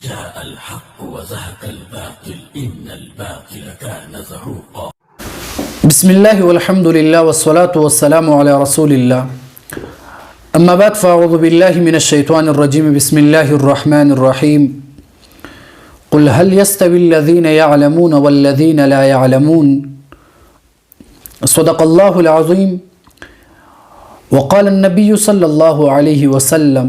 جاء الحق وزهق الباطل إن الباطل كان زهوقا. بسم الله والحمد لله والصلاة والسلام على رسول الله. أما بعد فأعوذ بالله من الشيطان الرجيم. بسم الله الرحمن الرحيم. قل هل يستوي الذين يعلمون والذين لا يعلمون. صدق الله العظيم. وقال النبي صلى الله عليه وسلم: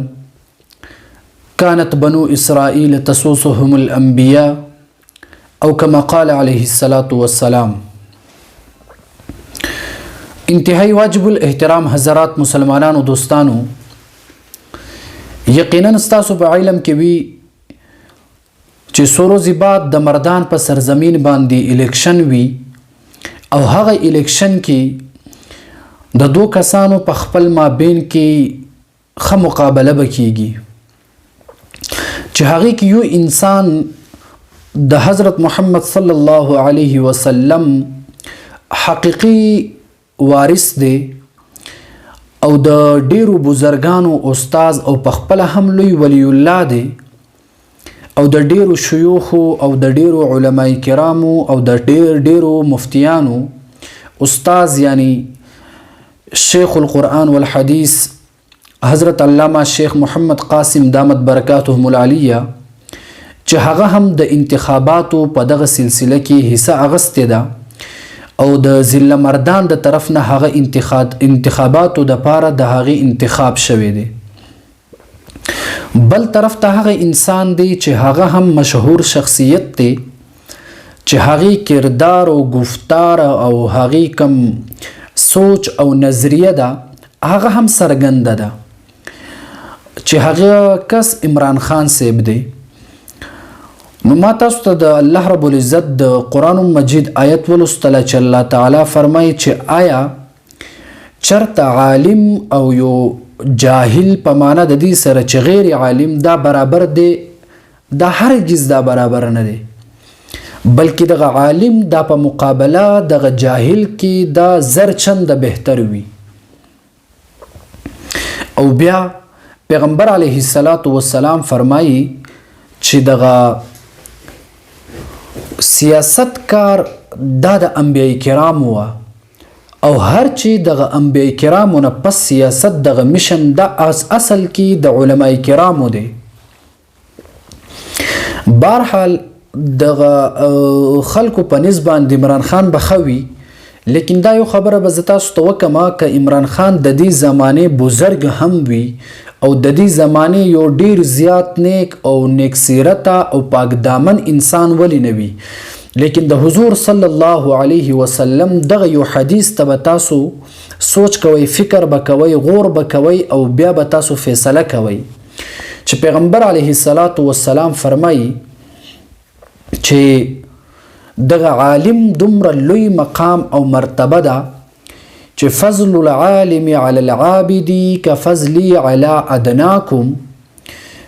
كانت بنو إسرائيل تسوسهم الأنبياء أو كما قال عليه الصلاة والسلام. انتہائی واجب الاحترام حضرات مسلمانان و دوستانو، یقیناً ستاسو په علم کې وي چې څو ورځې بعد د مردان په سرزمین باندې الیکشن وي او هغه الیکشن کې د دو کسانو په خپل مابین کې ښه مقابله به کیږي چې هغې کې یو انسان د حضرت محمد صلی الله علیه وسلم حقیقي وارث دی او د ډیرو بزرګانو استاز او په خپل هم لوی ولی الله دی او د ډیرو شیوخو او د ډیرو علماء کرامو او د ډیرو مفتیانو استاز یعنی شیخ القرآن والحدیث حضرت علامه شیخ محمد قاسم دامت برکاتهم العالیه چې هغه هم د انتخاباتو په دغه سلسله کې حصه اخیستې ده او د ضلع مردان د طرف نه هغه انتخاباتو د پاره د هغه انتخاب شوی دی. بل طرف ته هغه انسان دی چې هغه هم مشهور شخصیت دی چې هغه کردار او گفتار او هغه کم سوچ او نظریه ده هغه هم سرګنده ده چې هغه کس عمران خان صاحب دی. نو ما تاسو ته د الله رب العزت د قرآن مجید آیت ولوستله چې الله تعالی فرمایي چې آیا چرته عالم او یو جاهل په معنا د دې سره چې غیر عالم دا برابر دی؟ دا هرگز دا برابر نه دی، بلکې دغه عالم دا په مقابله دغه جاهل کې دا زر چنده بهتر وي. او بیا پیغمبر علیه السلام فرمایي چې دغه سیاست کار دا د انبیاء کرامو و او هر چې دغه انبیاء کرامو نه پس سیاست دغه میشن دا اصل کې د علماء کرامو دی. بهرحال دغه خلکو په نسبت د عمران خان بخوي، لیکن دا یو خبره به زه تاسو ته وکمه که عمران خان د دې زمانې بزرګ هم وي او د دې زمانې یو ډیر زیات نیک او نیک سیرته او پاک دامن انسان ولی نه وي، لیکن د حضور صلی الله علیه وسلم دغه یو حدیث ته به تاسو سوچ کوئ، فکر به کوئ، غور به کوئ او بیا به تاسو فیصله کوئ چې پیغمبر علیه السلام فرمایي چې دغه عالم دومره لوی مقام او مرتبه ده چې فضل العالم على العابد كفضلی على ادناکم،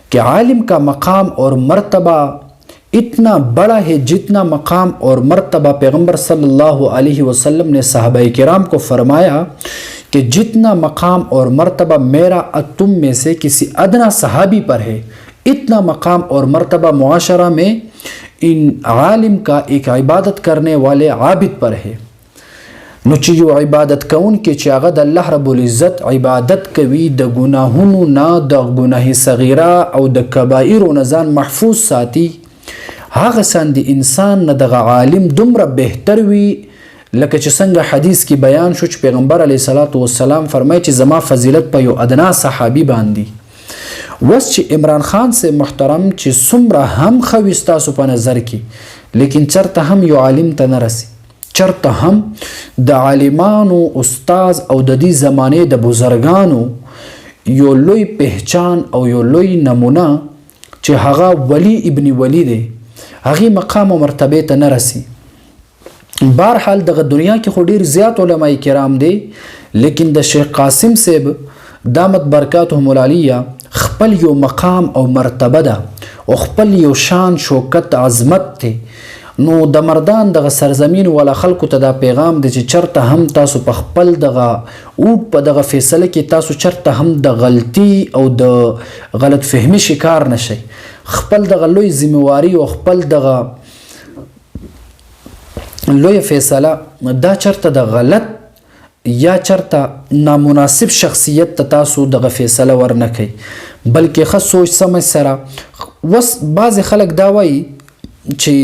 کہ عالم کا مقام اور مرتبہ اتنا بڑا ہے جتنا مقام اور مرتبہ پیغمبر صلی اللہ علیہ وسلم نے صحابہ کرام کو فرمایا کہ جتنا مقام اور مرتبہ میرا تم میں سے کسی ادنا صحابی پر ہے اتنا مقام اور مرتبہ معاشرہ میں ان عالم کا ایک عبادت کرنے والے عابد پر ہے. نو چې یو عبادت کون کې چې هغه د الله رب العزت عبادت کوي، د ګناهونو نه، د ګناه صغیره او د کبائرو نه ځان محفوظ ساتي، هغه سان د انسان نه دغه عالم دومره بهتر وي لکه چې څنګه حدیث کې بیان شو چې پیغمبر علیه السلام فرمایي چې زما فضیلت په یو ادنا صحابي باندې. وس چې عمران خان سے محترم چې څومره هم ښه وي ستاسو په نظر کې، لیکن چرته هم یو عالم ته نه رسي، چرته هم د عالمانو استاز او د دې زمانې د بزرګانو یو لوی پہچان او یو لوی نمونه چې هغه ولی ابن ولی دی هغې مقام او مرتبه ته نه رسي. بهرحال دغه دنیا کې خو ډیر زیات علماء کرام دی، لیکن د شیخ قاسم صاحب دامت برکاتهم العالیه خپل یو مقام او مرتبه ده او خپل یو شان شوکت عظمت دی نو د مردان دغه سرزمین والا خلکو ته دا پیغام دی چې چرته هم تاسو په خپل دغه اوټ په دغه فیصله کې تاسو چرته هم د غلطي او د غلط فهمي شکار نشئ. خپل دغه لوی ذمہواری او خپل دغه لوی فیصله دا چرته د غلط یا چرته نامناسب شخصیت ته تاسو دغه فیصله ورنکئ، بلکې ښه سوچ سمج سره. وس بعضې خلک دا وایي چې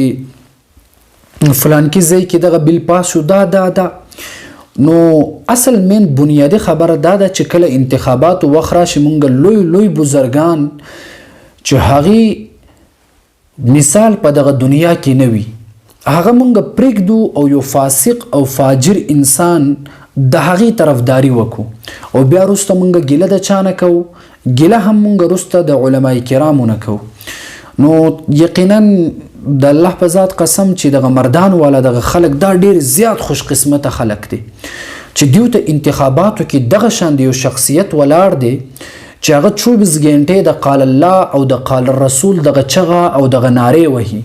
فلانکي ځای کې دغه بیل پاس شو دا نو اصل مین بنیادی خبره دا ده چې کله انتخاباتو وخت راشي مونږ لوی بزرګان چې هغې مثال په دغه دنیا کې نه وي هغه مونږ پرېږدو او یو فاسق او فاجر انسان د هغې طرفداري وکړو او بیا وروسته مونږ ګیله د چا نه کوو، ګیله هم مونږ وروسته د علمای کرامو نه کوو. نو یقینا د الله په ذات قسم چې دغه مردان والا دغه خلک دا ډیر زیات خوش قسمته خلک دي چې دیو ته انتخاباتو کې دغه شان یو شخصیت ولاړ دی چې هغه 24 غنټې د قال الله او د قال الرسول دغه چغه او دغه نارې وهي،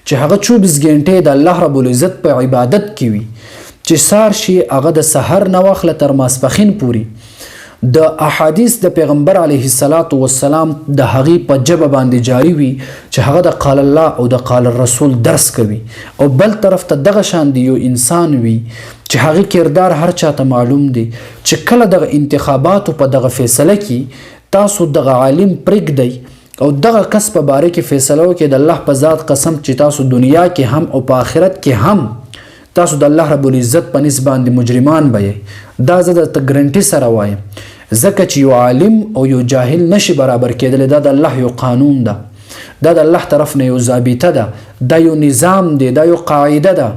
چې هغه 24 غنټې د الله رب العزت په عبادت کې وي، چې سار شي هغه د سحر نه واخله تر ماسپښین پوري د احادیث د پیغمبر علیه السلام د هغې په ژبه باندې جاری وي، چې هغه د قال الله او د قال الرسول درس کوي. او بل طرف ته دغه شان دی یو انسان وي چې هغې کردار هر چاته معلوم دی چې کله دغه انتخاباتو په دغه فیصله کې تاسو دغه عالم پرېږدئ او دغه کس په باره کې فیصله وکړئ، د الله په ذات قسم چې تاسو دنیا کې هم او په آخرت کې هم تاسو د الله رب العزت په نسبت باندې مجرمان به یې. دا زه درته ګرنټي سره وایم، ځکه چې یو عالم او یو جاهل نشي برابر کېدلی. دا د الله یو قانون ده، دا د الله طرف نه یو ضابطه ده، دا یو نظام دی، دا یو قاعده ده.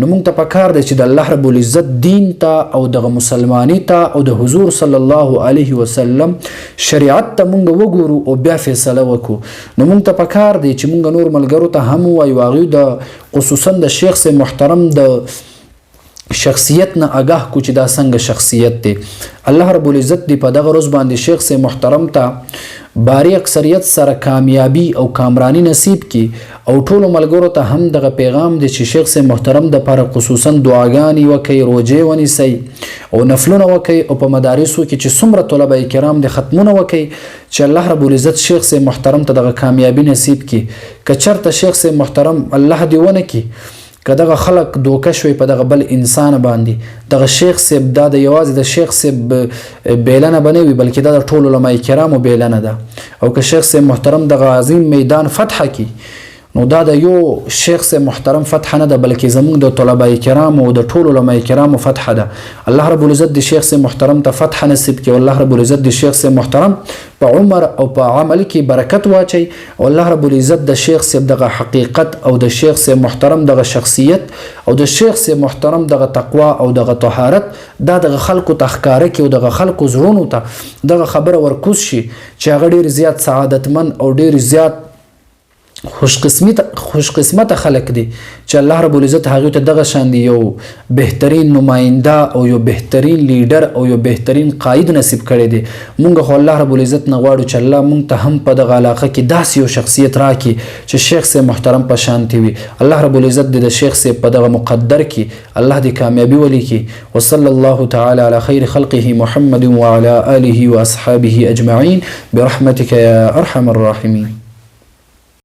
نو موږ ته پکار دی چې د الله رب العزت دین ته او دغه مسلمانی ته او د حضور صلی الله علیه وسلم شریعت ته موږ وګورو او بیا فیصله وکړو. نو موږ ته پکار دی چې موږ نور ملګرو ته هم ووایو، هغوی د خصوصا د شیخ صاحب محترم د شخصیت نه آگاه کو چې دا څنګه شخصیت دی. الله رب العزت دی په دغه روز باندې شیخ صاحب محترم ته باری اکثریت سره کامیابی او کامرانی نصیب کی او ټولو ملګرو ته هم دغه پیغام دی چې شیخ صاحب محترم د لپاره خصوصا دعاګانې وکئ، روژې ونیسئ او نفلونه وکئ او په مدارسو کې چې څومره طلبه کرام د ختمونه وکئ چې الله رب العزت شیخ صاحب محترم ته دغه کامیابی نصیب کی. که چرته شیخ صاحب محترم الله دی ونه کی که دغه خلق دوکه شوی په دغه بل انسان باندې، دغه شیخ صاحب دا د یوازې د شیخ صاحب بیلنه به نه وي بلکې دا د ټولو علمای کرامو بیلنه ده. او که شیخ صاحب محترم دغه عظیم میدان فتح کی نو دا د یو شیخ صاحب محترم فتح نه ده بلکې زموږ د طلبای کرامو او د ټولو علمای کرامو فتح ده. الله رب العزت د شیخ صاحب محترم ته فتح نصیب کړي، الله رب العزت د شیخ صاحب محترم په عمر او په عمل کې برکت واچي، او الله رب العزت د شیخ صاحب دغه حقیقت او د شیخ صاحب محترم دغه شخصیت او د شیخ صاحب محترم دغه تقوا او دغه طهارت دا دغه خلکو ته ښکاره کړي او دغه خلکو زړونو ته دغه خبره ورکوز شي چې هغه ډېر زیات سعادتمن او ډېر زیات خوش قسمت خلق دي چې الله رب العزت هغه ته دغه شان یو بهترین نماینده او یو بهترین لیډر او یو بهترین قائد نصیب کړي دي. مونږ خو الله رب العزت نه غواړو چې الله مونږ ته هم په دغه علاقه کې داسې یو شخصیت راکړي چې شیخ صاحب محترم په شانتي وي. الله رب العزت د شیخ صاحب په دغه مقدر کې الله دې کامیابی ولیکي. وصلی الله تعالی علی خیر خلقه محمد وعلى آله واصحابه اجمعین برحمتک یا ارحم الراحمین.